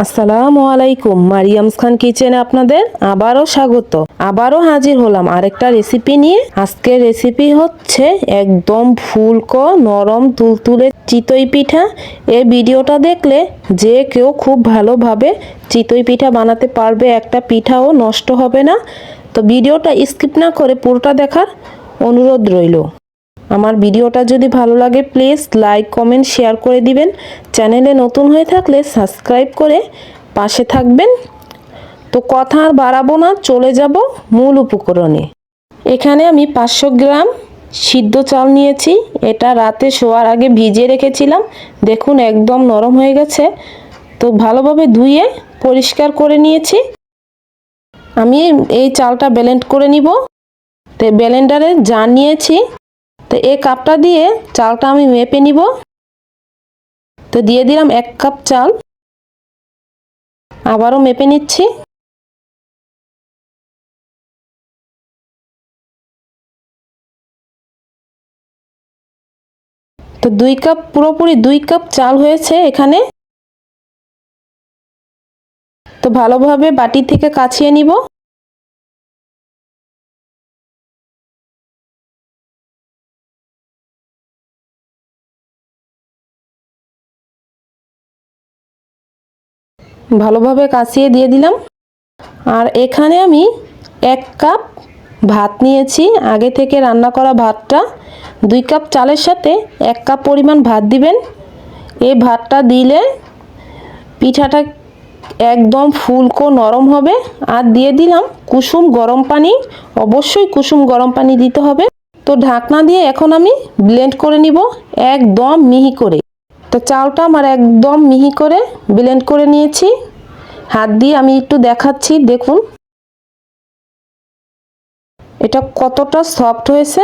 আসসালামু আলাইকুম, মারিয়ামস খান কিচেনে আপনাদের আবারও স্বাগত। আবারও হাজির হলাম আরেকটা রেসিপি নিয়ে। আজকের রেসিপি হচ্ছে একদম ফুলকো নরম তুলতুলে চিতই পিঠা। এই ভিডিওটা দেখলে যে কেউ খুব ভালোভাবে চিতই পিঠা বানাতে পারবে, একটা পিঠাও নষ্ট হবে না। তো ভিডিওটা স্কিপ না করে পুরোটা দেখার অনুরোধ রইল। আমার ভিডিওটা যদি ভালো লাগে প্লিজ লাইক কমেন্ট শেয়ার করে দিবেন। চ্যানেলে নতুন হয়ে থাকলে সাবস্ক্রাইব করে পাশে থাকবেন। তো কথা আর বাড়াবো না, চলে যাব মূল উপকরণে। এখানে আমি 500 গ্রাম সিদ্ধ চাল নিয়েছি। এটা রাতে শোয়ার আগে ভিজিয়ে রেখেছিলাম। দেখুন একদম নরম হয়ে গেছে। তো ভালোভাবে ধুয়ে পরিষ্কার করে নিয়েছি। আমি এই চালটা ব্লেন্ড করে নিব। তো ব্লেন্ডারে জার নিয়েছি। তো এই কাপটা দিয়ে চালটা আমি মেপে নিব। তো দিয়ে দিলাম 1 কাপ চাল। আবারও মেপে নিচ্ছি। তো 2 কাপ, পুরোপুরি 2 কাপ চাল হয়েছে এখানে। তো ভালোভাবে বাটি থেকে কাছিয়ে নিব। ভালোভাবে কাছিয়ে দিয়ে দিলাম। আর এখানে আমি 1 কাপ ভাত নিয়েছি, আগে থেকে রান্না করা ভাতটা। 2 কাপ চালের সাথে 1 কাপ পরিমাণ ভাত দিবেন। এই ভাতটা দিলে পিঠাটা একদম ফুলকো নরম হবে। আর দিয়ে দিলাম কুসুম গরম পানি। অবশ্যই কুসুম গরম পানি দিতে হবে। তো ঢাকনা দিয়ে এখন আমি ব্লেন্ড করে নিব একদম মিহি করে। তো চালটা আমার একদম মিহি করে ব্লেন্ড করে নিয়েছি। হাত দিয়ে আমি একটু দেখাচ্ছি, দেখুন এটা কতটা সফট হয়েছে।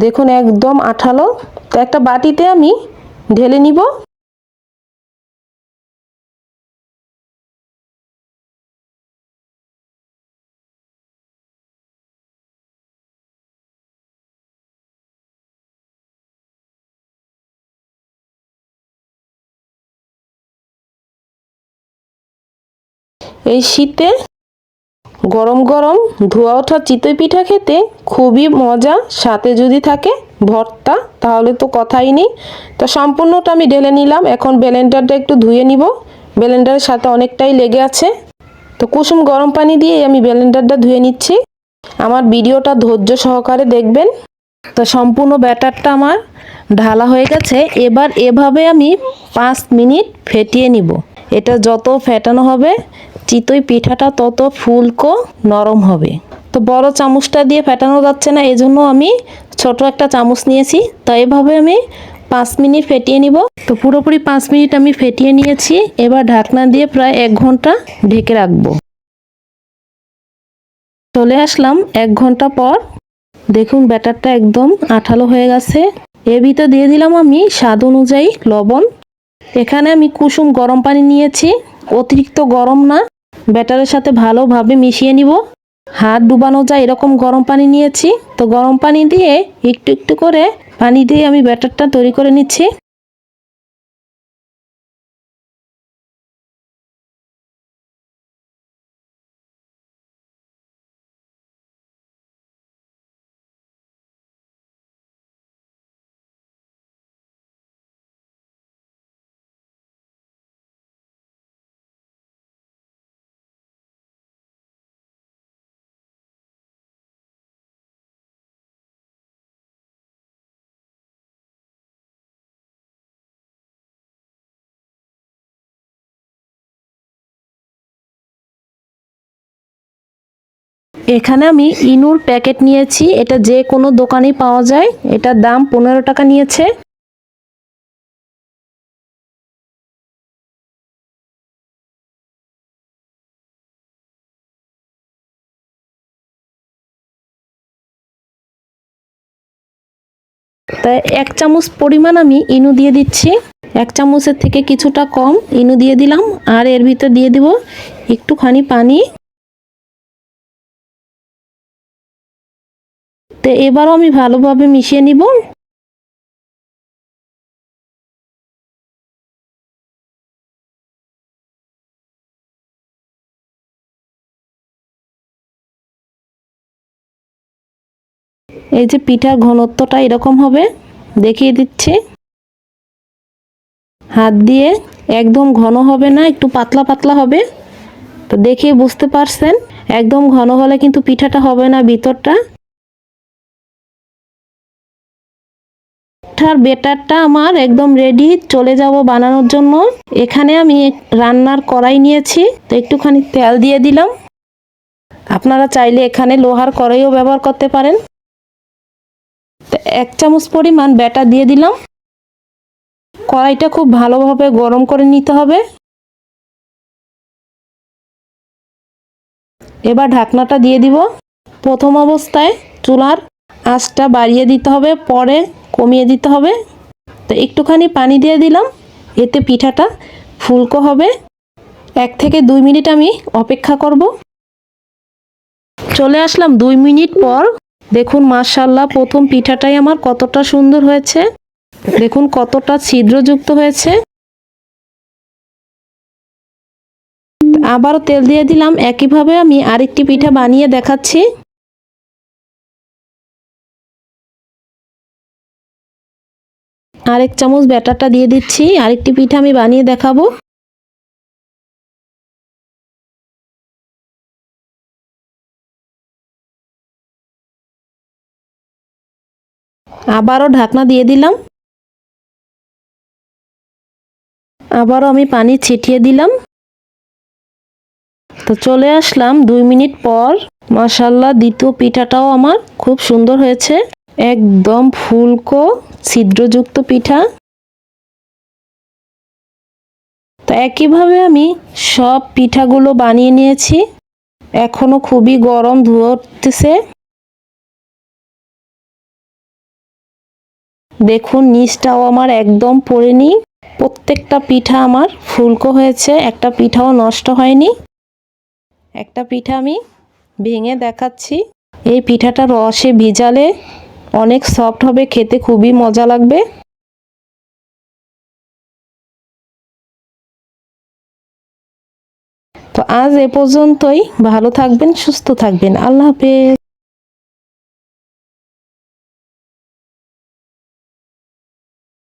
দেখুন একদম আঠালো। তো একটা বাটিতে আমি ঢেলে নিব। এই শীতে গরম গরম ধোয়া ওঠা চিতই পিঠা খেতে খুবই মজা। সাথে যদি থাকে ভর্তা তাহলে তো কথাই নেই। তো সম্পূর্ণটা আমি ঢেলে নিলাম। এখন ব্লেন্ডারটা একটু ধুয়ে নিব, ব্লেন্ডারের সাথে অনেকটাই লেগে আছে। তো কুসুম গরম পানি দিয়ে আমি ব্লেন্ডারটা ধুয়ে নিচ্ছি। আমার ভিডিওটা ধৈর্য সহকারে দেখবেন। তো সম্পূর্ণ ব্যাটারটা আমার ঢালা হয়ে গেছে। এবার এভাবে আমি 5 মিনিট ফেটিয়ে নিব। এটা যত ফেটানো হবে চিতই পিঠাটা তত ফুলকো নরম হবে। তো বড় চামচটা দিয়ে ফেটানো যাচ্ছে না, এজন্য আমি ছোট একটা চামচ নিয়েছি। তো এভাবে আমি 5 মিনিট ফেটিয়ে নিব। তো পুরোপুরি 5 মিনিট আমি ফেটিয়ে নিয়েছি। এবার ঢাকনা দিয়ে প্রায় 1 ঘন্টা ঢেকে রাখবো। চলে আসলাম 1 ঘন্টা পর। দেখুন ব্যাটারটা একদম আঠালো হয়ে গেছে। এর ভিতর দিয়ে দিলাম আমি স্বাদ অনুযায়ী লবণ। এখানে আমি কুসুম গরম পানি নিয়েছি, অতিরিক্ত গরম না। ব্যাটারের সাথে ভালোভাবে মিশিয়ে নিব। হাত ডুবানো যায় এরকম গরম পানি নিয়েছি। তো গরম পানি দিয়ে একটু একটু করে পানি দিয়ে আমি ব্যাটারটা তৈরি করে নিচ্ছি। এখানে আমি ইনুর প্যাকেট নিয়েছি, এটা যে কোনো দোকানেই পাওয়া যায়। এটার দাম 15 টাকা নিয়েছে। তাই 1 চামচ পরিমাণ আমি ইনু দিয়ে দিচ্ছি। 1 চামচের থেকে কিছুটা কম ইনু দিয়ে দিলাম। আর এর ভিতর দিয়ে দিব একটুখানি পানি। তো এবারও আমি ভালোভাবে মিশিয়ে নিব। এই যে পিঠার ঘনত্বটা এরকম হবে, দেখিয়ে দিচ্ছি। হাত দিয়ে একদম ঘন হবে না, একটু পাতলা পাতলা হবে। তো দেখে বুঝতে পারছেন, একদম ঘন হলে কিন্তু পিঠাটা হবে না ভিতরটা। পিঠার ব্যাটারটা আমার একদম রেডি, চলে যাব বানানোর জন্য। এখানে আমি রান্নার কড়াই নিয়েছি, তো একটুখানি তেল দিয়ে দিলাম। আপনারা চাইলে এখানে লোহার কড়াইও ব্যবহার করতে পারেন। তো 1 চামচ পরিমাণ ব্যাটার দিয়ে দিলাম। কড়াইটা খুব ভালোভাবে গরম করে নিতে হবে। এবার ঢাকনাটা দিয়ে দিব। প্রথম অবস্থায় চুলার আঁচটা বাড়িয়ে দিতে হবে, পরে কমিয়ে দিতে হবে। তো একটুখানি পানি দিয়ে দিলাম, এতে পিঠাটা ফুলকো হবে। 1 থেকে 2 মিনিট আমি অপেক্ষা করব। চলে আসলাম 2 মিনিট পর। দেখুন মাশাআল্লাহ, প্রথম পিঠাটাই আমার কতটা সুন্দর হয়েছে। দেখুন কতটা ছিদ্রযুক্ত হয়েছে। আবারও তেল দিয়ে দিলাম। একইভাবে আমি আরেকটি পিঠা বানিয়ে দেখাচ্ছি। আরেক চামচ ব্যাটারটা দিয়ে দিচ্ছি, আরেকটি পিঠা আমি বানিয়ে দেখাবো। আবারও ঢাকনা দিয়ে দিলাম। আবারও আমি পানি ছিটিয়ে দিলাম। তো চলে আসলাম 2 মিনিট পর। মাশাআল্লাহ, দ্বিতীয় পিঠাটাও আমার খুব সুন্দর হয়েছে। একদম ফুলকো ছিদ্রযুক্ত পিঠা। তো একইভাবে আমি সব পিঠাগুলো বানিয়ে নিয়েছি। এখনো খুবই গরম ধোঁয়া উঠতেছে। দেখুন নিচটাও আমার একদম পড়েনি। প্রত্যেকটা পিঠা আমার ফুলকো হয়েছে, একটা পিঠাও নষ্ট হয়নি। একটা পিঠা আমি ভেঙে দেখাচ্ছি। এই পিঠাটা রসে ভিজালে অনেক সফট হবে, খেতে খুবই মজা লাগবে। তো আজ এ পর্যন্তই। ভালো থাকবেন, সুস্থ থাকবেন। আল্লাহ হাফেজ।